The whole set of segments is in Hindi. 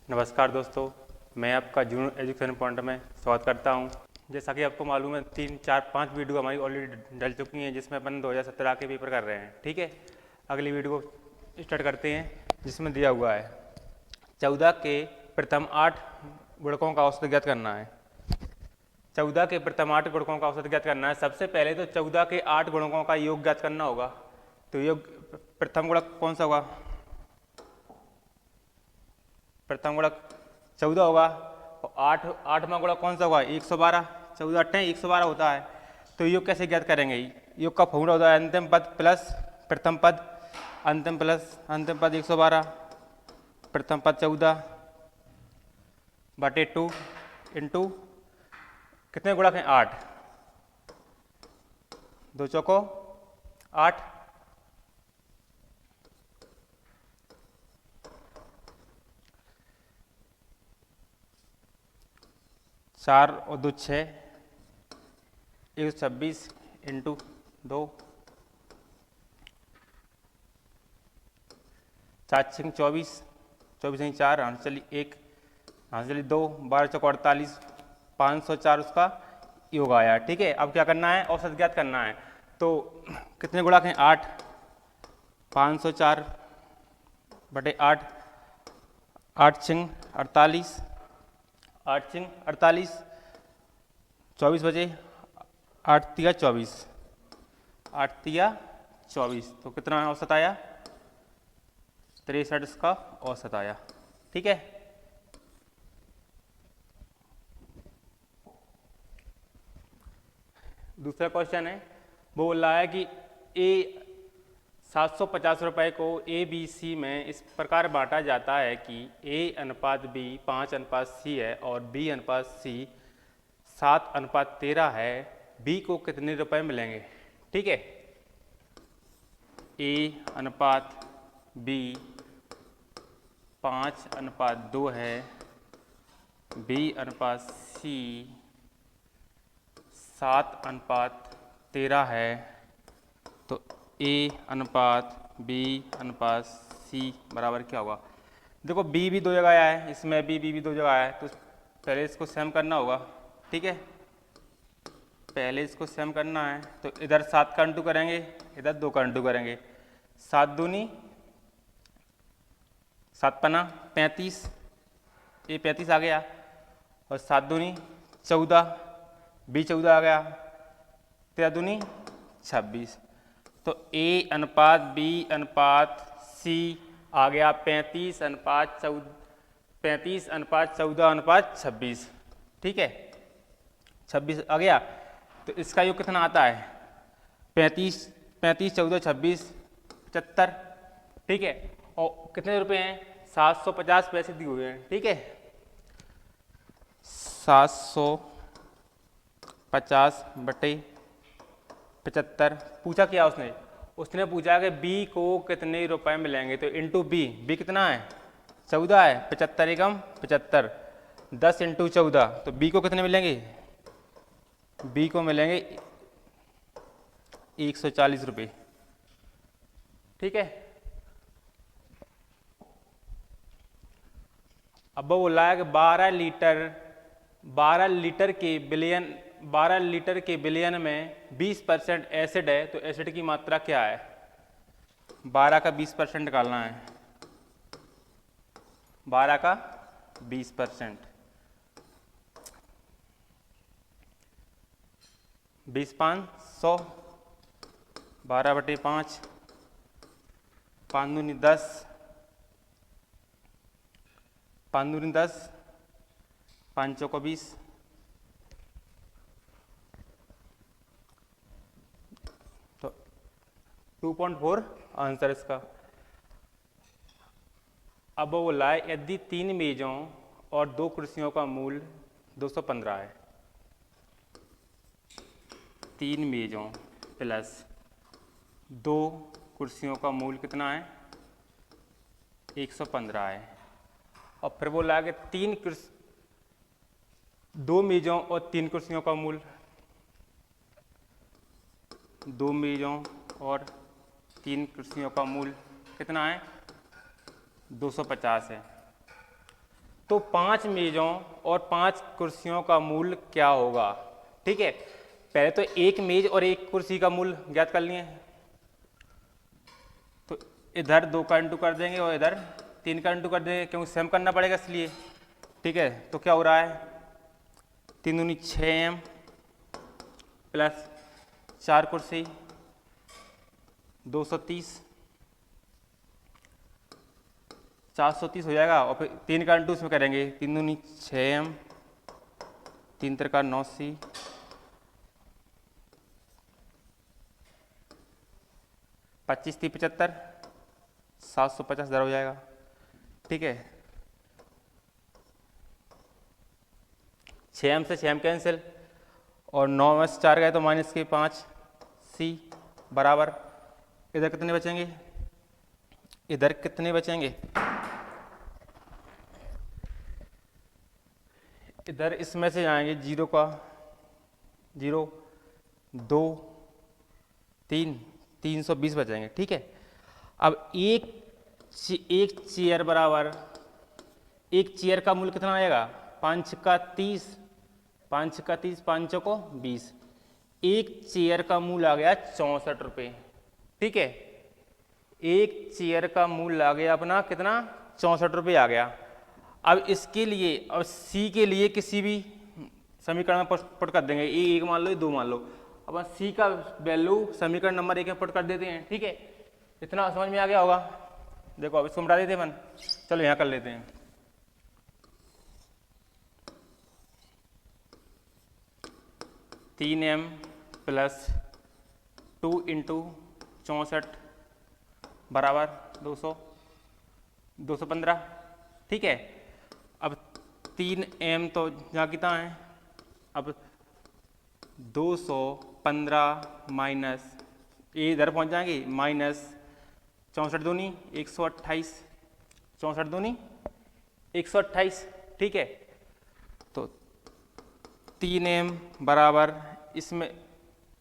नमस्कार दोस्तों, मैं आपका जूनियर एजुकेशन पॉइंट में स्वागत करता हूं। जैसा कि आपको मालूम है 3, 4, 5 वीडियो हमारी ऑलरेडी डल चुकी हैं जिसमें अपन 2017 के पेपर कर रहे हैं। ठीक है, अगली वीडियो को स्टार्ट करते हैं जिसमें दिया हुआ है 14 के प्रथम 8 गुणकों का औसत ज्ञात करना है। 14 के प्रथम 8 गुणकों का औसत ज्ञात करना है। सबसे पहले तो 14 के 8 गुणकों का योग ज्ञात करना होगा। तो योग प्रथम गुणक कौन सा होगा? प्रथम गुणक 14 होगा। और 8वां गुणक कौन सा होगा? 112। 14 8 112 होता है। तो योग कैसे ज्ञात करेंगे? योग का फॉर्मूला होता है अंतिम पद प्लस प्रथम पद, अंतिम प्लस अंतिम पद 112, प्रथम पद 14 बटे 2 इंटू कितने गुणक हैं? 8, 2 चौको 8, 4 और 2 6, 126 इंटू 2, 4 6 24, 24 4, हाँ चलिए 1, हाँ चलिए 2, 12 चौको 48, 504 उसका योग आया। ठीक है, अब क्या करना है? औसत ज्ञात करना है। तो कितने गुणक हैं? 8, 504 बटे 8, 8 6 48, 8 6 48, 24 बजे 8 तिया 24, 8 तिया 24, तो कितना औसत आया? 63 इसका औसत आया। ठीक है, दूसरा क्वेश्चन है, वो बोल रहा है कि ए 750 रुपये को ए बी सी में इस प्रकार बांटा जाता है कि ए अनुपात बी 5 अनुपात सी है और बी अनुपात सी 7 अनुपात 13 है। बी को कितने रुपए मिलेंगे? ठीक है, ए अनुपात बी 5 अनुपात 2 है, बी अनुपात सी 7 अनुपात 13 है। तो ए अनुपात बी अनुपात सी बराबर क्या होगा? देखो बी भी दो जगह आया है, इसमें बी भी दो जगह आया है, तो पहले इसको सेम करना होगा। ठीक है, पहले इसको सेम करना है। तो इधर 7 का अंटू करेंगे, इधर 2 का अंटू करेंगे। 7 दूनी 7 पना 35, ए 35 आ गया, और 7 दूनी 14, बी 14 आ गया, 13 दूनी 26। तो ए अनुपात बी अनुपात सी आ गया 35 अनुपात 14, 35 अनुपात 14 अनुपात 26। ठीक है, 26 आ गया। तो इसका योग कितना आता है? 35 35 14 26 75। ठीक है, और कितने रुपए हैं? 750 पैसे दिए हुए हैं। ठीक है, 750 बटे 75। पूछा क्या उसने? उसने पूछा कि बी को कितने रुपए मिलेंगे। तो इंटू बी, बी कितना है? 14 है, 75 एकम 75, 10 इंटू 14, तो बी को कितने मिलेंगे? बी को मिलेंगे 140 रुपये। ठीक है, अब वो बोला है कि 12 लीटर के बिलियन में 20% एसिड है, तो एसिड की मात्रा क्या है? 12 का 20% निकालना है। 12 का 20%, 20 5 100, 12 बटे 5, 5 दूनी 10, 5 दूनी 10, 5 चौको 20, तो 2.4 आंसर इसका। अब वो बोला है यदि 3 मेजों और 2 कुर्सियों का मूल 215 है, 3 मेजों प्लस 2 कुर्सियों का मूल कितना है? 115 है। और फिर बोला कि 2 मेजों और 3 कुर्सियों का मूल, 2 मेजों और 3 कुर्सियों का मूल कितना है? 250 है। तो 5 मेज़ों और 5 कुर्सियों का मूल्य क्या होगा। ठीक है, पहले तो एक मेज और एक कुर्सी का मूल्य ज्ञात कर लिए, तो इधर 2 का इंटू कर देंगे और इधर 3 का इंटू कर देंगे, क्योंकि सेम करना पड़ेगा इसलिए। ठीक है, तो क्या हो रहा है, 3 दूनी 6m प्लस 4 कुर्सी 230, 430 हो जाएगा। और फिर 3 का इंटू इसमें करेंगे, 3 दूनी 6m, 3 तिरका 9c, 25 3 75, 750 दर हो जाएगा। ठीक है, 6m से 6m कैंसिल और 9 में से 4 गए तो माइनस के 5c बराबर, इधर कितने बचेंगे, इधर कितने बचेंगे, इधर इसमें से जाएंगे 0 का 0 2 3 320 बचेंगे। ठीक है, अब एक चेयर बराबर, एक चेयर का मूल्य कितना आएगा, 5 का 30, 5 का 30, 5 को 20, एक चेयर का मूल्य आ गया 64 रुपये। ठीक है, एक चेयर का मूल्य आ गया अपना कितना, 64 रुपये आ गया। अब इसके लिए, अब सी के लिए किसी भी समीकरण में पुट कर देंगे, ए 1 मान लो, ये 2 मान लो, अब सी का वैल्यू समीकरण नंबर 1 में पुट कर देते हैं। ठीक है, इतना समझ में आ गया होगा। देखो अब इसको मिटा देते हैं अपन, चलो यहाँ कर लेते हैं। तीन एम प्लस 2 इंटू 64 बराबर 215। ठीक है, अब 3m तो यहाँ कितना है, अब 215 माइनस, ये इधर पहुँच जाएंगे, माइनस 64 दूनी 128, 64 दूनी 128। ठीक है, तो 3m बराबर, इसमें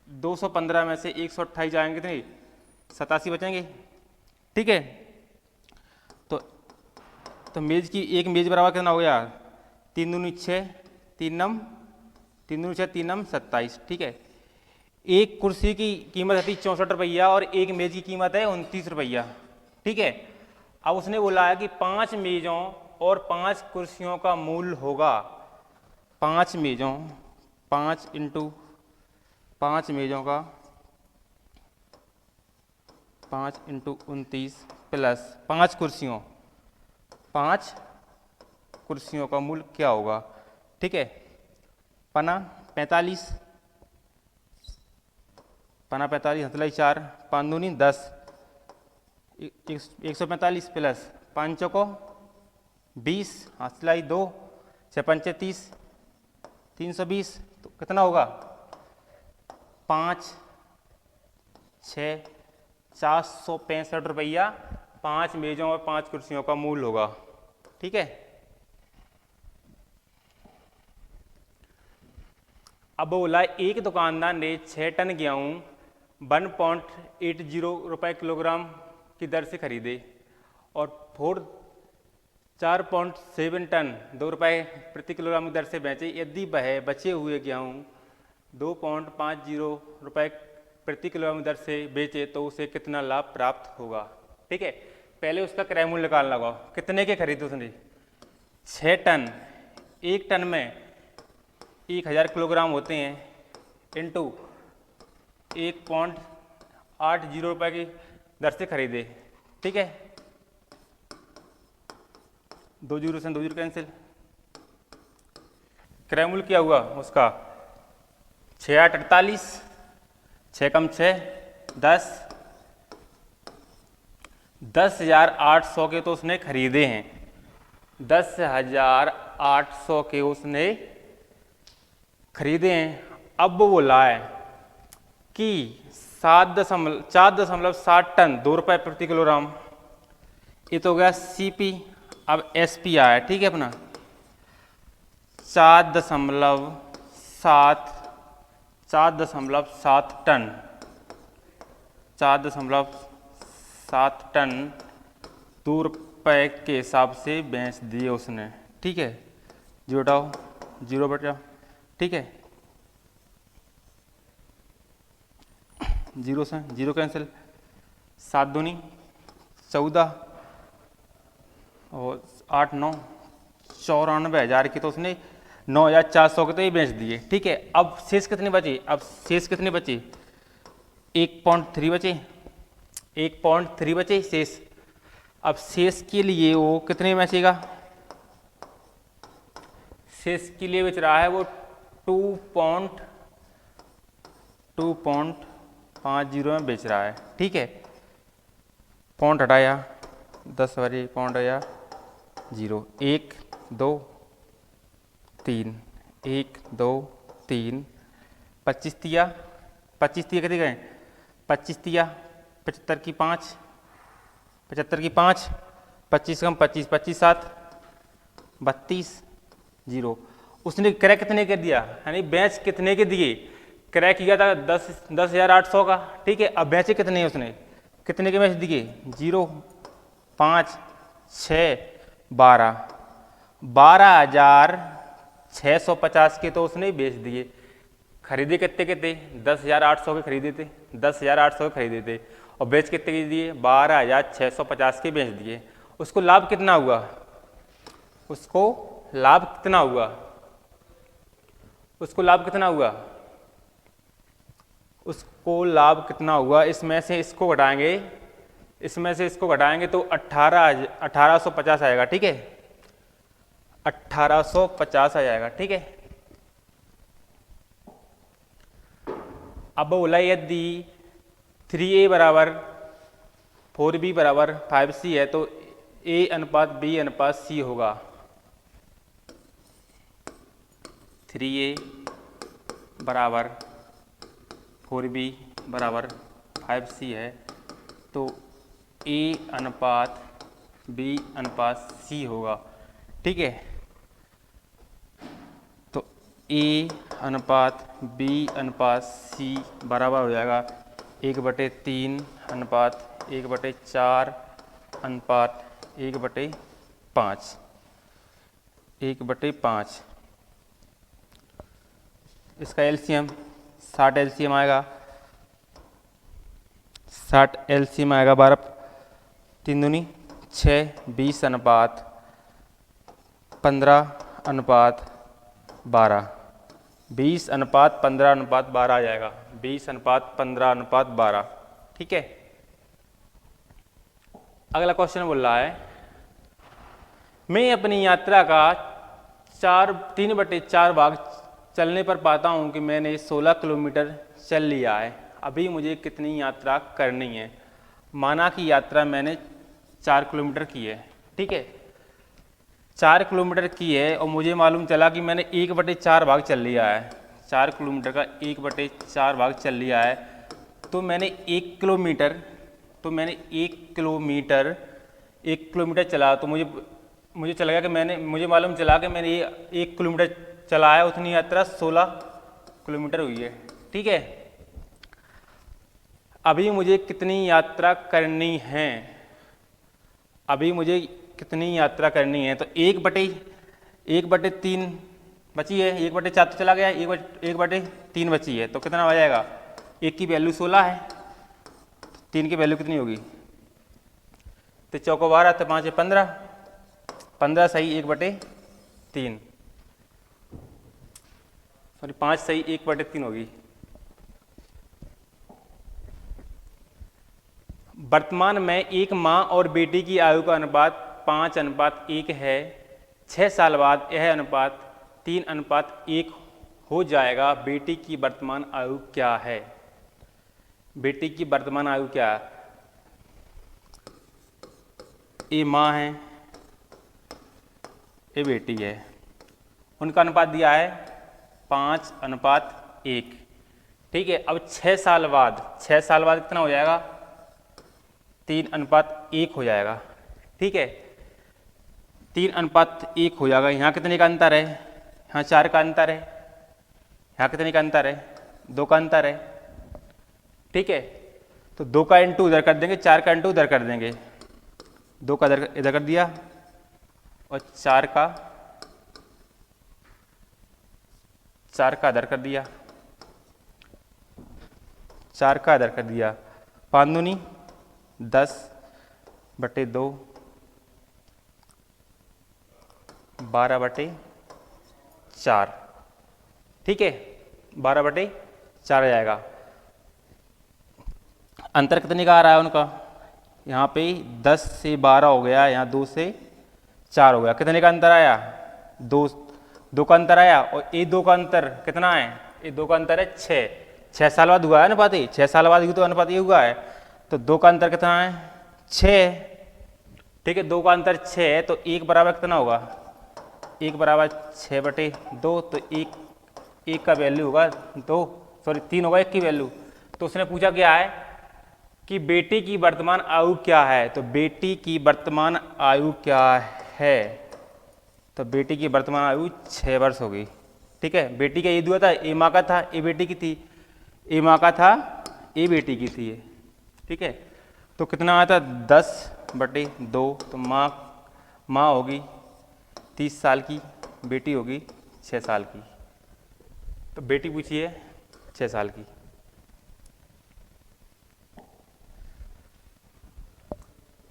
215 में से 128 जाएंगे कितने, 87 बचेंगे। ठीक है, तो मेज की, एक मेज बराबर कितना हो गया, 3 दूनी 6, 3 नम 27। ठीक है, एक कुर्सी की कीमत है 64 रुपया और एक मेज की कीमत है 29 रुपया। ठीक है, अब उसने बोला है कि 5 मेजों और 5 कुर्सियों का मूल्य होगा, 5 मेजों, 5 इंटू 5 मेजों का 5 इंटू 29 प्लस 5 कुर्सियों, 5 कुर्सियों का मूल्य क्या होगा। ठीक है, पना 45, पना 45, हथलाई 4, 5 दूनी 10, 145 प्लस 5 को 20, हथलाई 2, 6 पंचे 30, 320, तो कितना होगा, 5 6 465 रुपया 5 मेजों और 5 कुर्सियों का मूल्य होगा। ठीक है, अब बोला एक दुकानदार ने 6 टन गेहूँ 1.80 रुपये किलोग्राम की दर से खरीदे और 4.7 टन 2 रुपये प्रति किलोग्राम की दर से बेचे। यदि वह बचे हुए गेहूँ 2.50 रुपये प्रति किलोग्राम की दर से बेचे तो उसे कितना लाभ प्राप्त होगा। ठीक है, पहले उसका क्रय मूल्य निकालना होगा, कितने के खरीदे उसने, 6 टन, एक टन में 1000 किलोग्राम होते हैं, इंटू 1.80 रुपये की दर से खरीदे। ठीक है, 2 जीरो से 2 जीरो कैंसिल, क्रय मूल्य क्या हुआ उसका, 6 8 48, 6 कम 6 10, 10,800 के तो उसने खरीदे हैं, 10,800 के उसने खरीदे हैं। अब वो बोला है कि 4.7 टन 2 रुपये प्रति किलोग्राम, ये तो हो गया सीपी। अब एसपी आया, ठीक है अपना 4.7 टन, 4.7 टन 2 रुपये के हिसाब से बेच दिए उसने। ठीक है, जीरो हटाओ, जीरो बचा, ठीक है, जीरो से जीरो कैंसिल, 7 दूनी 14 और 8 9 94,000 की तो उसने 9,400 के तो ये बेच दिए। ठीक है, अब शेष कितने बचे? अब शेष कितने बचे? 1.3 बचे, 1.3 बचे शेष। अब शेष के लिए वो कितने बेचेगा? शेष के लिए बेच रहा है वो 2.50 में बेच रहा है। ठीक है, पॉइंट हटाया, 10 बजे पॉइंट आया, 0 1 2 3 1 2 3 25 तिया, 25 तिया कितने गए? 25 तिया 75 की 5, 75 की 5, 25 कम 25, 25 7 32, 0। उसने क्रय कितने के दिया, यानी बेच कितने के दिए? क्रय किया था 10,800 का। ठीक है, अब बेचे कितने? उसने कितने के बेच दिए? 0 5 6 12, 12,650 के तो उसने बेच दिए। खरीदे कितने के थे? 10,800 के खरीदे थे, 10,800 के खरीदे थे, और बेच कितने के दिए? 12,650 के बेच दिए। उसको लाभ कितना हुआ? उसको लाभ कितना हुआ? उसको लाभ कितना हुआ? उसको लाभ कितना हुआ? इसमें से इसको घटाएंगे, इसमें से इसको घटाएंगे तो 1850 आएगा। ठीक है, 1850 आ जाएगा। ठीक है, अब बोला यदि 3A बराबर 4B बराबर 5C है तो A अनुपात B अनुपात C होगा। 3A बराबर 4B बराबर 5C है तो A अनुपात B अनुपात C होगा। ठीक है, तो A अनुपात B अनुपात C बराबर हो जाएगा 1/3 अनुपात 1/4 अनुपात 1/5, 1/5। इसका एलसीएम 60 एलसीएम आएगा, 60 एलसीएम आएगा 12 3 दूनी 6, 20 अनुपात 15 अनुपात 12, 20 अनुपात 15 अनुपात 12 आ जाएगा, 20 अनुपात 15 अनुपात 12। ठीक है, अगला क्वेश्चन बोल रहा है मैं अपनी यात्रा का 3/4 भाग चलने पर पाता हूं कि मैंने 16 किलोमीटर चल लिया है। अभी मुझे कितनी यात्रा करनी है? माना कि यात्रा मैंने 4 किलोमीटर की है। ठीक है, 4 किलोमीटर की है और मुझे मालूम चला कि मैंने 1/4 भाग चल लिया है। 4 किलोमीटर का 1/4 भाग चल लिया है तो मैंने 1 किलोमीटर चला तो मुझे चला गया कि मुझे मालूम चला कि मैंने 1 किलोमीटर चला है, उतनी यात्रा 16 किलोमीटर हुई है। ठीक है, अभी मुझे कितनी यात्रा करनी है? अभी मुझे कितनी यात्रा करनी है? तो 1/3 बची है, 1/4 तो चला गया, 1/3 बची है तो कितना हो जाएगा? 1 की वैल्यू 16 है, 3 की वैल्यू कितनी होगी? तो चौको 12 तो 5 है 15, 15 सही 1/3, सॉरी 5 सही 1/3 होगी। वर्तमान में एक माँ और बेटी की आयु का अनुपात 5:1 है। 6 साल बाद यह अनुपात 3:1 हो जाएगा। बेटी की वर्तमान आयु क्या है? बेटी की वर्तमान आयु क्या है? ये माँ है, ये बेटी है, उनका अनुपात दिया है 5:1। ठीक है, अब 6 साल बाद कितना हो जाएगा? 3:1 हो जाएगा। ठीक है, 3:1 हो जाएगा। यहाँ कितने का अंतर है? यहाँ 4 का अंतर है। यहाँ कितने का अंतर है? 2 का अंतर है। ठीक है, तो 2 का इंटू उधर कर देंगे, 4 का इंटू उधर कर देंगे। 2 का इधर कर दिया और 4 का 4 का आधार कर दिया, 4 का आधार कर दिया, 5 दूनी 10/2, 12/4, ठीक है, 12/4 आ जाएगा। अंतर कितने का आ रहा है उनका, यहाँ पे 10 से 12 हो गया, यहाँ 2 से 4 हो गया, कितने का अंतर आया, 2 का अंतर आया। और ये 2 का अंतर कितना है, ये 2 का अंतर है 6 साल बाद हुआ है अनुपात, 6 साल बाद तो अनुपात ये हुआ है, तो 2 का अंतर कितना है 6, ठीक है, 2 का अंतर 6 है, तो 1 बराबर कितना होगा, 1 बराबर 6/2, तो एक का वैल्यू होगा 3 होगा 1 की वैल्यू। तो उसने पूछा क्या है कि बेटी की वर्तमान आयु क्या है, तो बेटी की वर्तमान आयु क्या है, तो बेटी की वर्तमान आयु 6 वर्ष होगी, ठीक है। बेटी का ये दुआ था, ए माँ का था, ए बेटी की थी, ए माँ का था, ए बेटी की थी, ठीक है। तो कितना आया था 10/2, तो माँ होगी 30 साल की, बेटी होगी 6 साल की, तो बेटी पूछी है 6 साल की।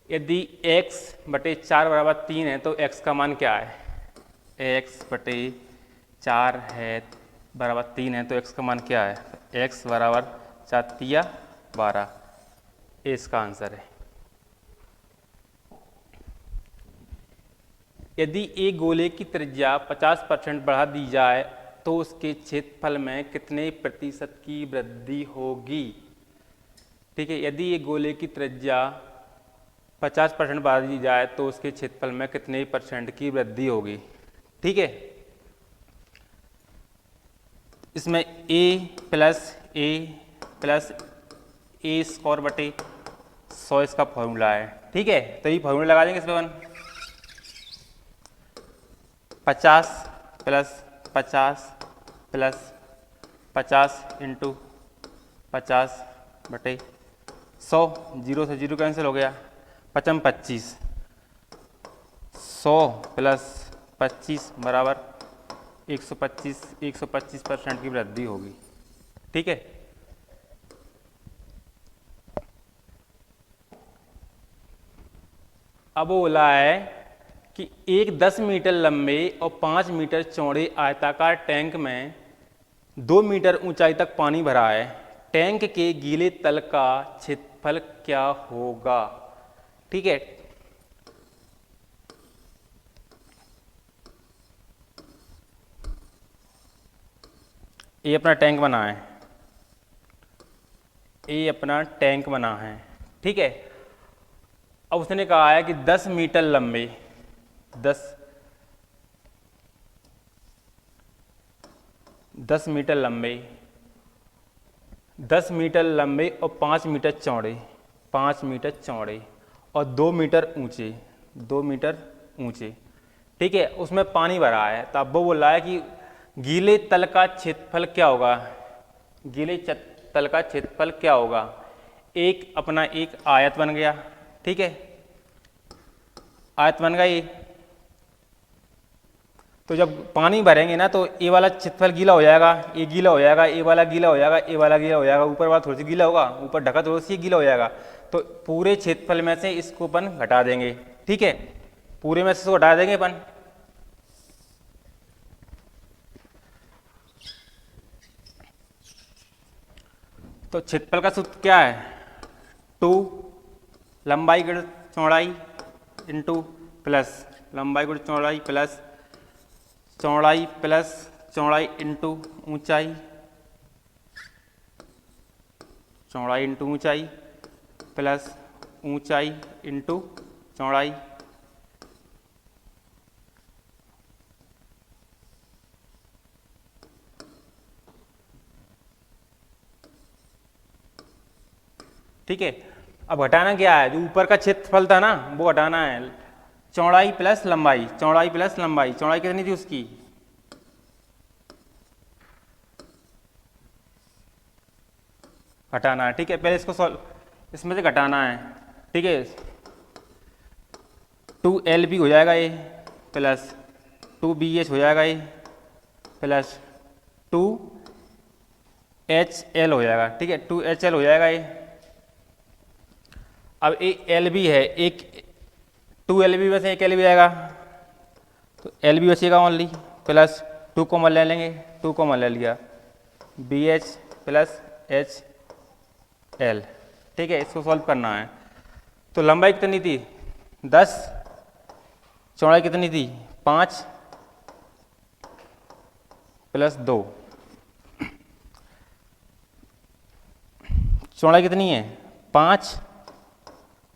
यदि x/4 बराबर 3 है तो x का मान क्या है, x/4 है बराबर 3 है तो x का मान क्या है, x बराबर 4 12, ये इसका आंसर है। यदि एक गोले की त्रिज्या 50% बढ़ा दी जाए तो उसके क्षेत्रफल में कितने प्रतिशत की वृद्धि होगी, ठीक है। यदि एक गोले की त्रिज्या 50% बढ़ा दी जाए तो उसके क्षेत्रफल में कितने % की वृद्धि होगी, ठीक है। इसमें a प्लस ए स्क्वायर बटे 100 इसका फॉर्मूला है, ठीक है। तो ये फॉर्मूला लगा देंगे इसमें 50 प्लस 50 इंटू 50/100, 0 से 0 कैंसिल हो गया, 25, 100 प्लस 25 बराबर 125% की वृद्धि होगी, ठीक है। अब वो बोला है कि एक 10 मीटर लंबे और 5 मीटर चौड़े आयताकार टैंक में 2 मीटर ऊंचाई तक पानी भरा है, टैंक के गीले तल का क्षेत्रफल क्या होगा, ठीक है। ये अपना टैंक बना है, ये अपना टैंक बना है, ठीक है। अब उसने कहा है कि 10 मीटर लंबे 10 मीटर लंबे 10 मीटर लंबे और 5 मीटर चौड़े और 2 मीटर ऊंचे, ठीक है, उसमें पानी भरा है। तो अब वो बोल रहा है कि गीले तल का क्षेत्रफल क्या होगा, गीले तल का क्षेत्रफल क्या होगा। एक अपना एक आयत बन गया, ठीक है, आयत बन गई। तो जब पानी भरेंगे ना तो ये वाला क्षेत्रफल गीला हो जाएगा, ये गीला हो जाएगा, ये वाला गीला हो जाएगा, ये वाला गीला हो जाएगा, ऊपर वाला थोड़ी सी गीला होगा, ऊपर ढका थोड़ी सी गीला हो जाएगा। तो पूरे क्षेत्रफल में से इसको अपन घटा देंगे, ठीक है, पूरे में से इसको घटा देंगे अपन। तो क्षेत्रफल का सूत्र क्या है, 2 लंबाई गुण चौड़ाई इंटू प्लस लंबाई गुण चौड़ाई प्लस चौड़ाई इंटू ऊंचाई, चौड़ाई इंटू ऊंचाई प्लस ऊंचाई इंटू चौड़ाई। ठीक है, अब हटाना क्या है, जो ऊपर का क्षेत्रफल था ना वो हटाना है, चौड़ाई प्लस लंबाई, चौड़ाई कितनी थी उसकी, हटाना है, ठीक है। पहले इसको इसमें से घटाना है, ठीक है। 2LB हो जाएगा ये प्लस 2BH हो जाएगा ये प्लस 2HL हो जाएगा, ठीक है, 2HL हो जाएगा ये। अब एक एल बी है, एक 2LB में से एक एल बी आएगा, तो एल बी बचेगा ओनली, प्लस 2 कॉमन ले लेंगे, 2 कॉमन ले लिया, BH प्लस HL, ठीक है। इसको सॉल्व करना है। तो लंबाई कितनी थी 10, चौड़ाई कितनी थी 5 प्लस 2, चौड़ाई कितनी है 5,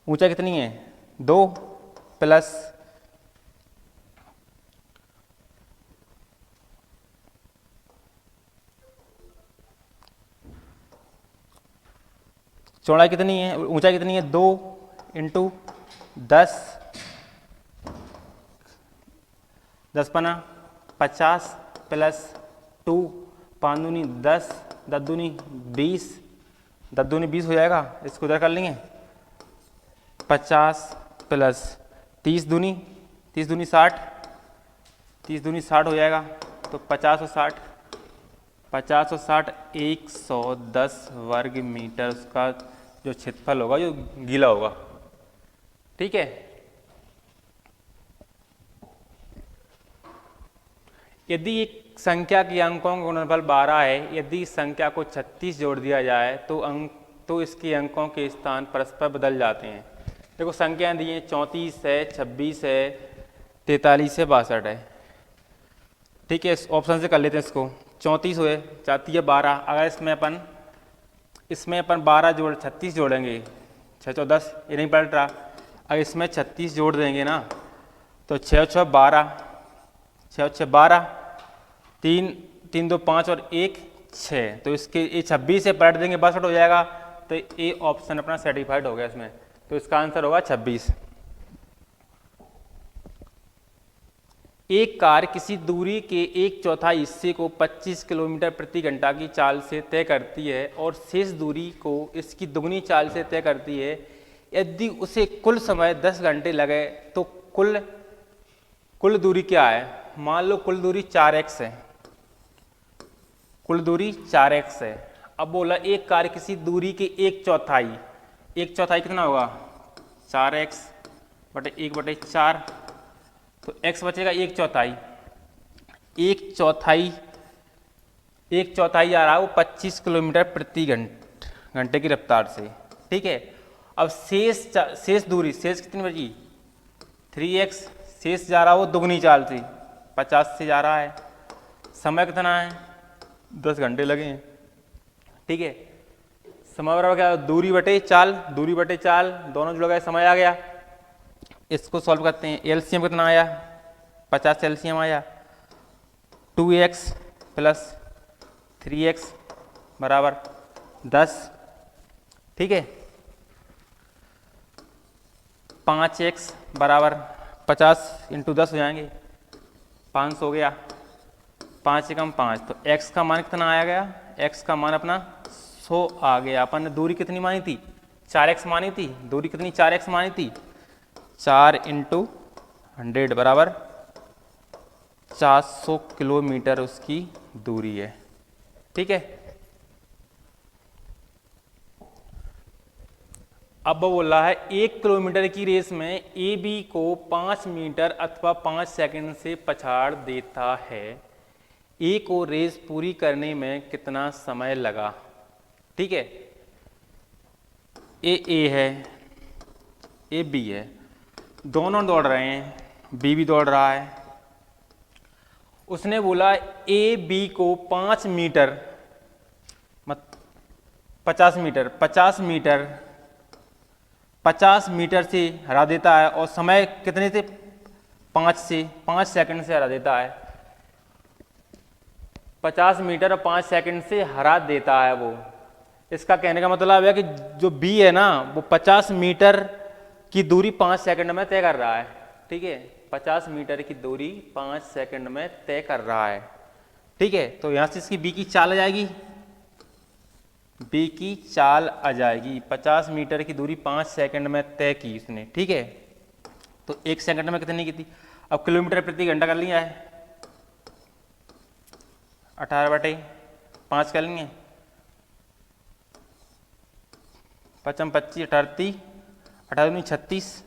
ऊंचाई कितनी है 2 प्लस चौड़ाई कितनी है, ऊंचाई कितनी है 2 इंटू 10, 10 पना 50 प्लस 2, 5 दूनी 10, 10 दूनी 20, 10 दूनी 20 हो जाएगा। इसको इधर कर लेंगे, 50 प्लस 30 दूनी 60, 30 दूनी 60 हो जाएगा। तो 50 और 60, 50 और 60 110 वर्ग मीटर उसका जो क्षेत्रफल होगा, जो गीला होगा, ठीक है। यदि एक संख्या की अंकों का गुणनफल 12 है, यदि इस संख्या को 36 जोड़ दिया जाए तो इसके अंकों के स्थान परस्पर बदल जाते हैं। देखो संख्याएं दी हैं, 34 है, 26 है, 43 है, 62 है, ठीक है। इस ऑप्शन से कर लेते हैं इसको। 34 हुए, जाती है 12, अगर इसमें अपन 12 जोड़ 36 जोड़ेंगे, 6 चौ 10, ये नहीं पलट रहा। अगर इसमें 36 जोड़ देंगे ना, तो 6 6 12, 6 6 12, 3 3 2 5 और 1 6, तो इसके ये 26 से पलट देंगे 62 हो जाएगा। तो ये ऑप्शन अपना सर्टिफाइड हो गया इसमें, तो इसका आंसर होगा 26। एक कार किसी दूरी के 1/4 हिस्से को 25 किलोमीटर प्रति घंटा की चाल से तय करती है और शेष दूरी को इसकी दुगनी चाल से तय करती है। यदि उसे कुल समय 10 घंटे लगे तो कुल दूरी क्या है? मान लो कुल दूरी 4x है, कुल दूरी 4x है। अब बोला एक कार किसी दूरी के 1/4, 1/4 कितना होगा 4x बटे 1/4, तो x बचेगा 1/4, 1/4 आ रहा है वो 25 किलोमीटर प्रति घंटे की रफ्तार से, ठीक है। अब शेष दूरी, शेष कितनी बची 3x, शेष जा रहा है वो दुगनी चाल से 50 से जा रहा है। समय कितना है 10 घंटे लगे हैं, ठीक है। समय बराबर क्या, दूरी बटे चाल, दूरी बटे चाल दोनों जुड़ गए, समय आ गया। इसको सॉल्व करते हैं। एलसीएम कितना आया 50 एलसीएम आया, 2x प्लस 3x बराबर 10, ठीक है। 5x बराबर 50 इंटू 10 हो जाएंगे, 500 हो गया, 5 एकम 5, तो x का मान कितना आया गया, x का मान अपना 100 आ गया। अपन ने दूरी कितनी मानी थी 4x मानी थी, दूरी कितनी 4x मानी थी, 4 इंटू 100 बराबर 400 किलोमीटर उसकी दूरी है, ठीक है। अब वो बोल रहा है 1 किलोमीटर की रेस में ए बी को 5 मीटर अथवा 5 सेकंड से पछाड़ देता है। ए को रेस पूरी करने में कितना समय लगा, ठीक है। ए है, ए बी है, दोनों दौड़ रहे हैं, बी भी दौड़ रहा है। उसने बोला ए बी को 5 मीटर 50 मीटर से हरा देता है और समय कितने से 5 सेकंड से हरा देता है। 50 मीटर और 5 सेकंड से हरा देता है वो। इसका कहने का मतलब है कि जो बी है ना वो 50 मीटर की दूरी 5 सेकंड में तय कर रहा है, ठीक है। 50 मीटर की दूरी 5 सेकंड में तय कर रहा है, ठीक है। तो यहां से इसकी बी की चाल आ जाएगी, बी की चाल आ जाएगी। 50 मीटर की दूरी 5 सेकंड में तय की इसने, ठीक है। तो 1 सेकंड में कितनी की थी, अब किलोमीटर प्रति घंटा कर लिया है। 18/5 कर लेंगे, 5 25 18 18 36।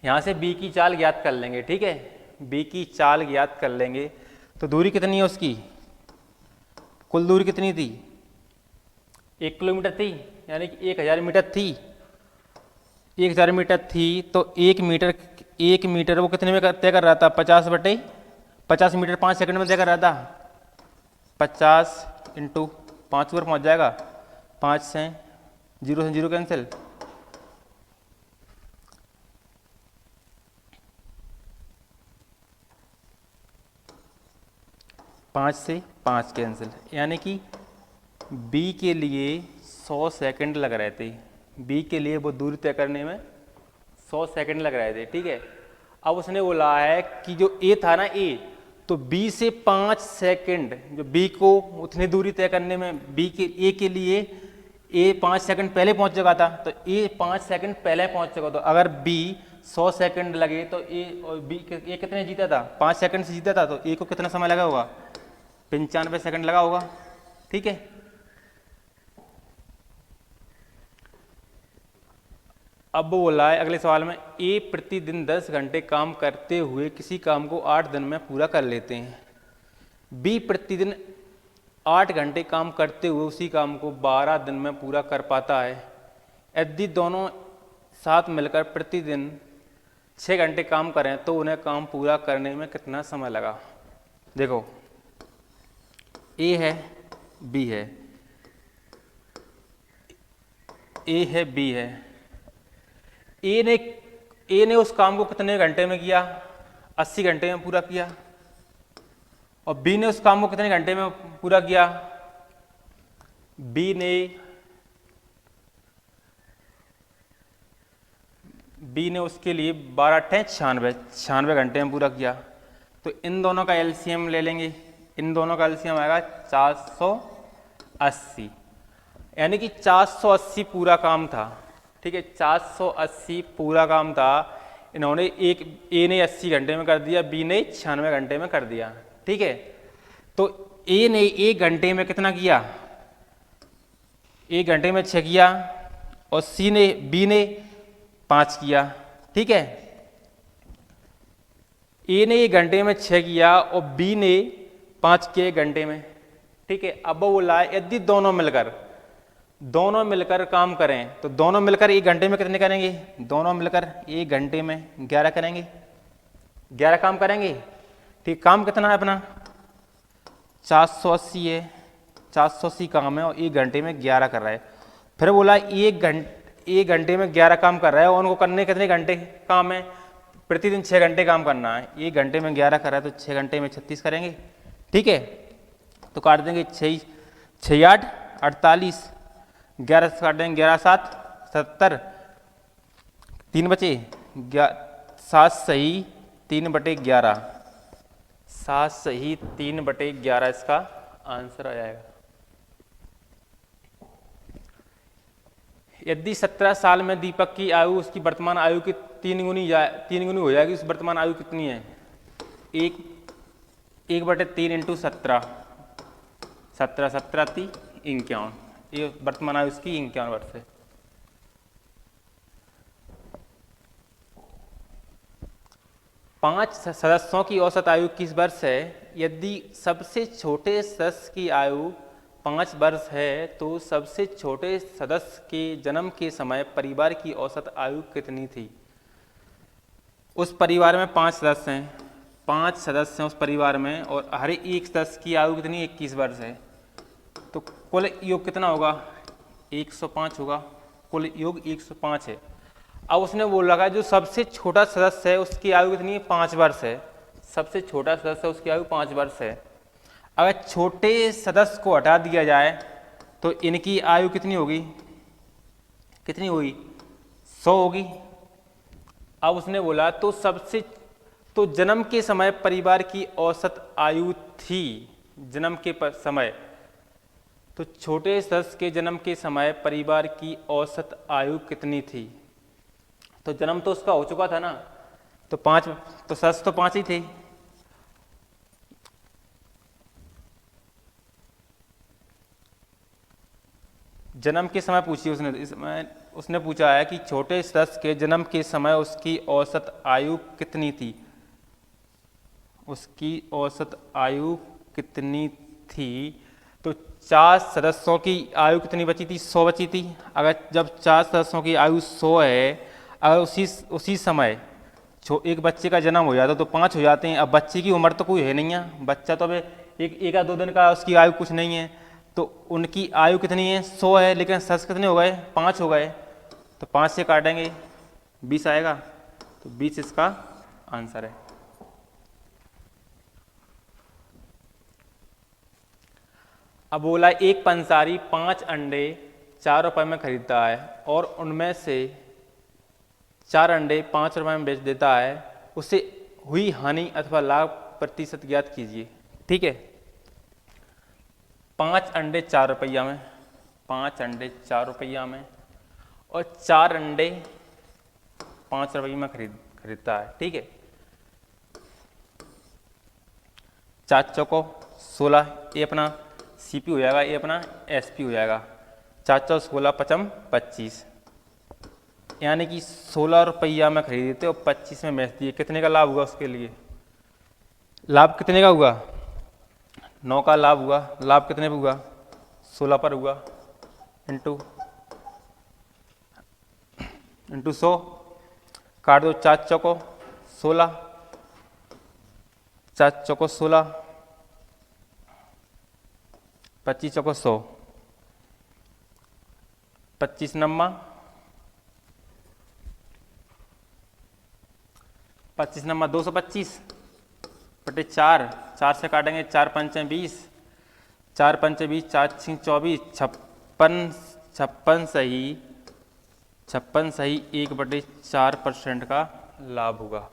यहाँ से बी की चाल ज्ञात कर लेंगे, ठीक है, बी की चाल ज्ञात कर लेंगे। तो दूरी कितनी है उसकी, कुल दूरी कितनी थी, 1 किलोमीटर थी, यानी कि 1000 मीटर थी, 1000 मीटर थी। तो 1 मीटर वो कितने में तय कर रहा था, 50 मीटर 5 सेकंड में तय कर रहा था। 50 × 5 पर पहुँच जाएगा, 5 से 0 कैंसिल, 5 से 5 कैंसिल, यानी कि बी के लिए 100 सेकंड लग रहे थे, बी के लिए वो दूरी तय करने में 100 सेकंड लग रहे थे, ठीक है। अब उसने बोला है कि जो ए था ना, ए, तो बी से 5 सेकंड, जो बी को उतनी दूरी तय करने में ए के लिए ए 5 सेकंड पहले पहुंच चुका था, तो ए 5 सेकंड पहले पहुंच चुका। तो अगर बी 100 सेकंड लगे तो ए और बी ए कितने जीता था, 5 सेकंड से जीता था, तो ए को कितना समय लगा होगा, 95 सेकंड लगा होगा, ठीक है। अब वो बोला है अगले सवाल में, ए प्रतिदिन 10 घंटे काम करते हुए किसी काम को 8 दिन में पूरा कर लेते हैं, बी प्रतिदिन 8 घंटे काम करते हुए उसी काम को 12 दिन में पूरा कर पाता है। यदि दोनों साथ मिलकर प्रतिदिन 6 घंटे काम करें तो उन्हें काम पूरा करने में कितना समय लगा। देखो, ए है, बी है, ए है, बी है। ए ने उस काम को कितने घंटे में किया, 80 घंटे में पूरा किया, और बी ने उस काम को कितने घंटे में पूरा किया, बी ने उसके लिए 12 96 घंटे में पूरा किया। तो इन दोनों का एलसीएम ले लेंगे, इन दोनों का एलसीएम आएगा 480, यानी कि 480 पूरा काम था, ठीक है, 480 पूरा काम था। इन्होंने ए ने 80 घंटे में कर दिया, बी ने 96 घंटे में कर दिया, ठीक है। तो ए ने 1 घंटे में कितना किया, 1 घंटे में 6 किया, और बी ने 5 किया, ठीक है। ए ने 1 घंटे में 6 किया और बी ने 5 किए 1 घंटे में, ठीक है। अब वो बोला है यदि दोनों मिलकर काम करें तो दोनों मिलकर 1 घंटे में कितने करेंगे, दोनों मिलकर 1 घंटे में 11 करेंगे, 11 काम करेंगे, ठीक। काम कितना है अपना, 480 है, 480 काम है और 1 घंटे में 11 कर रहा है। फिर बोला 1 घंटे में 11 काम कर रहा है और उनको करने कितने घंटे काम है, प्रतिदिन 6 घंटे काम करना है। 1 घंटे में 11 कर रहा है तो 6 घंटे में 36 करेंगे, ठीक है। तो काट देंगे 6 8 48, 11 से काट देंगे, 11 7 70, 3 बचे 7 सही 3/11, 7 सही 3/11 इसका आंसर आ जाएगा। यदि 17 साल में दीपक की आयु उसकी वर्तमान आयु की 3 गुनी हो जाएगी, उस वर्तमान आयु कितनी है, 1/3 × 17, 17 17 थी 51, ये वर्तमान आयु उसकी 51 वर्ष है। पांच सदस्यों की औसत आयु 21 वर्ष है। यदि सबसे छोटे सदस्य की आयु 5 वर्ष है तो सबसे छोटे सदस्य के जन्म के समय परिवार की औसत आयु कितनी थी। उस परिवार में 5 सदस्य हैं, 5 सदस्य हैं उस परिवार में और हर एक सदस्य की आयु कितनी 21 वर्ष है, तो कुल योग कितना होगा 105 होगा, कुल योग 105 है। अब उसने बोल रखा है जो सबसे छोटा सदस्य है उसकी आयु कितनी है 5 वर्ष है, सबसे छोटा सदस्य है उसकी आयु 5 वर्ष है। अगर छोटे सदस्य को हटा दिया जाए तो इनकी आयु कितनी होगी, कितनी होगी 100 होगी। अब उसने बोला तो जन्म के समय परिवार की औसत आयु थी जन्म के समय, तो छोटे सदस्य के जन्म के समय परिवार की औसत आयु कितनी थी? तो जन्म तो उसका हो चुका था ना, तो 5, तो सदस्य तो 5 ही थे। जन्म के समय पूछी उसने पूछा है कि छोटे सदस्य के जन्म के समय उसकी औसत आयु कितनी थी। उसकी औसत आयु कितनी थी? तो 4 सदस्यों की आयु कितनी बची थी? 100 बची थी। अगर जब 4 सदस्यों की आयु 100 है, अगर उसी समय एक बच्चे का जन्म हो जाता तो 5 हो जाते हैं। अब बच्चे की उम्र तो कोई है नहीं है, बच्चा तो अभी एक या 2 दिन का, उसकी आयु कुछ नहीं है। तो उनकी आयु कितनी है? 100 है, लेकिन सदस्य कितने हो गए? 5 हो गए। तो 5 से काटेंगे 20 आएगा, तो 20 इसका आंसर है। अब बोला एक पंसारी 5 अंडे 4 रुपए में खरीदता है और उनमें से 4 अंडे 5 रुपए में बेच देता है, उसे हुई हानि अथवा लाभ प्रतिशत ज्ञात कीजिए। ठीक है, 5 अंडे 4 रुपया में, 5 अंडे 4 रुपया में और 4 अंडे 5 रुपये में खरीदता है। ठीक है, 4 चौको 16, ये अपना सीपी हो जाएगा, ये अपना एसपी हो जाएगा। 4 चौ 16 पचम 25, यानी कि 16 रुपया में खरीदते और 25 में बेच दिए। कितने का लाभ हुआ उसके लिए? लाभ कितने का हुआ? 9 का लाभ हुआ। लाभ कितने पर हुआ? 16 पर हुआ, इंटू 100, काट दो। 4 चौको 16, 4 चौको 16, 25 चौको 100, 25 नम्मा 225 बटे 4, 4 से काटेंगे 4 पंचे 20, 4 पंचे 20, 4 छीं 24, 56 सही 1/4% का लाभ होगा।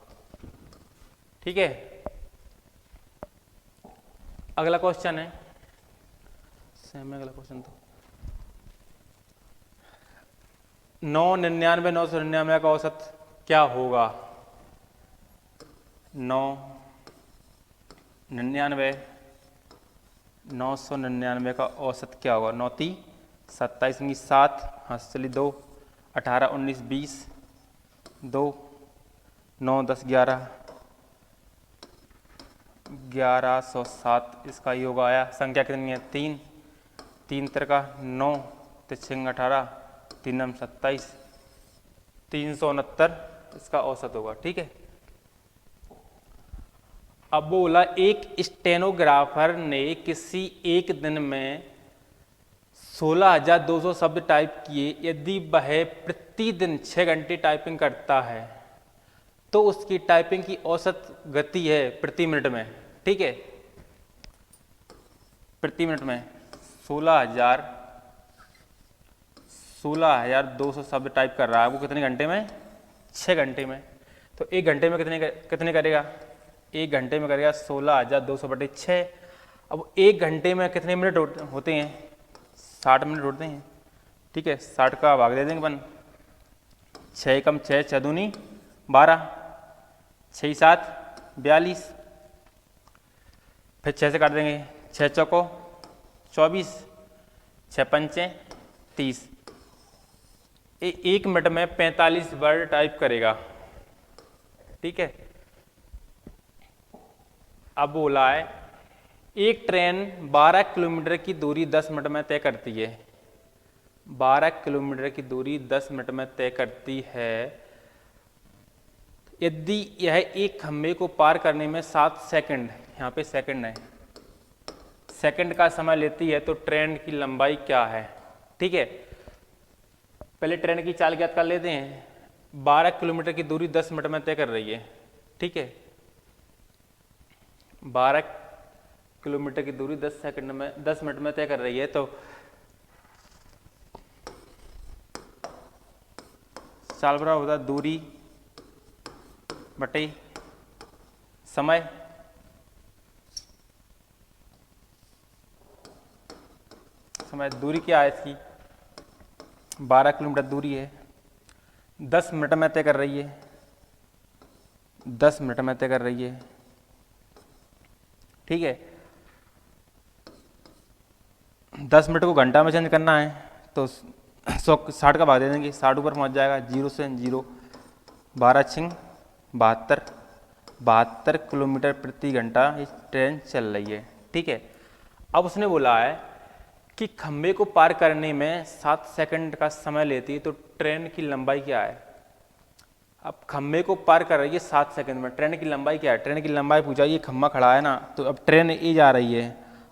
ठीक है, अगला क्वेश्चन है, अगला क्वेश्चन तो 999 999 का औसत क्या होगा? 999 का औसत क्या होगा? 9 × 27 7, हाँ चलिए 2, 18 19 20, 2 9 10 11, 1107 इसका योग आया। संख्या कितनी है? 3, 3 का 9, 3 18, 3 27, 369 इसका औसत होगा। ठीक है, अब बोला एक स्टेनोग्राफर ने किसी एक दिन में 16,200 शब्द टाइप किए। यदि वह प्रतिदिन 6 घंटे टाइपिंग करता है तो उसकी टाइपिंग की औसत गति है प्रति मिनट में। ठीक है, प्रति मिनट में 16,200 शब्द टाइप कर रहा है, वो कितने घंटे में? 6 घंटे में। तो 1 घंटे में कितने करेगा? 1 घंटे में करेगा 16,200 बटे 6। अब 1 घंटे में कितने मिनट होते हैं? 60 मिनट होते हैं। ठीक है, 60 का भाग दे देंगे अपन, 6 कम 6, 6 दूनी 12, 6 7 42, फिर 6 से काट देंगे, 6 चौको 24, 6 पंचे 30। 1 मिनट में 45 वर्ड टाइप करेगा। ठीक है, अब बोला है एक ट्रेन 12 किलोमीटर की दूरी 10 मिनट में तय करती है। 12 किलोमीटर की दूरी 10 मिनट में तय करती है। यदि यह एक खंभे को पार करने में 7 सेकंड, यहाँ पे सेकंड है, सेकंड का समय लेती है तो ट्रेन की लंबाई क्या है? ठीक है, पहले ट्रेन की चाल ज्ञात कर लेते हैं। 12 किलोमीटर की दूरी 10 मिनट में तय कर रही है। ठीक है, 12 किलोमीटर की दूरी 10 मिनट में तय कर रही है, तो चाल बराबर होता है दूरी बटे समय। समय दूरी क्या है इसकी, 12 किलोमीटर दूरी है, 10 मिनट में तय कर रही है, 10 मिनट में तय कर रही है। ठीक है, 10 मिनट को घंटा में चेंज करना है तो 60 का भाग दे देंगे, 60 ऊपर पहुंच जाएगा, 0 से 0, 12 छिंग 72, 72 किलोमीटर प्रति घंटा ये ट्रेन चल रही है। ठीक है, अब उसने बोला है कि खंबे को पार करने में 7 सेकंड का समय लेती है, तो ट्रेन की लंबाई क्या है। अब खंबे को पार कर रही है 7 सेकंड में, ट्रेन की लंबाई क्या है, ट्रेन की लंबाई पूछा, ये खंबा खड़ा है ना, तो अब ट्रेन ये जा रही है,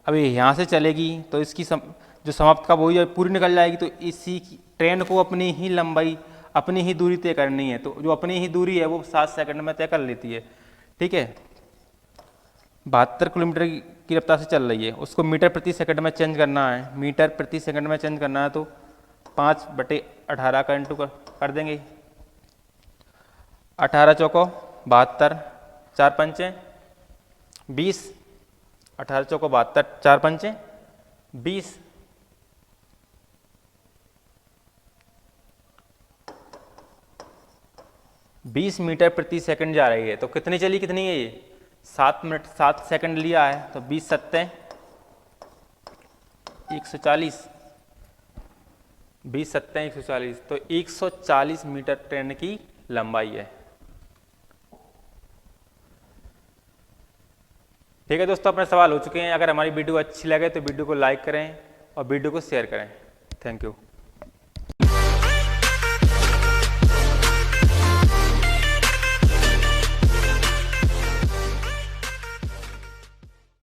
अब ये यहाँ से चलेगी तो इसकी जो समाप्त का वही पूरी निकल जाएगी, तो इसी ट्रेन को अपनी ही लंबाई, अपनी ही दूरी तय करनी है, तो जो अपनी ही दूरी है वो 7 सेकंड में तय कर लेती है। ठीक है, 72 किलोमीटर की रफ्तार से चल रही है, उसको मीटर प्रति सेकंड में चेंज करना है, मीटर प्रति सेकंड में चेंज करना है, तो 5/18 का इंटू कर देंगे, 18 चौको 72, 4 पंचे 20, 18 चौको 72, 4 पंचे 20, 20 मीटर प्रति सेकंड जा रही है, तो कितनी चली, कितनी है ये, 7 मिनट 7 सेकंड लिया है, तो 20 सत्ते 140, 20 सत्ते 140, तो 140 मीटर ट्रेन की लंबाई है। ठीक है दोस्तों, अपने सवाल हो चुके हैं। अगर हमारी वीडियो अच्छी लगे तो वीडियो को लाइक करें और वीडियो को शेयर करें। Thank you.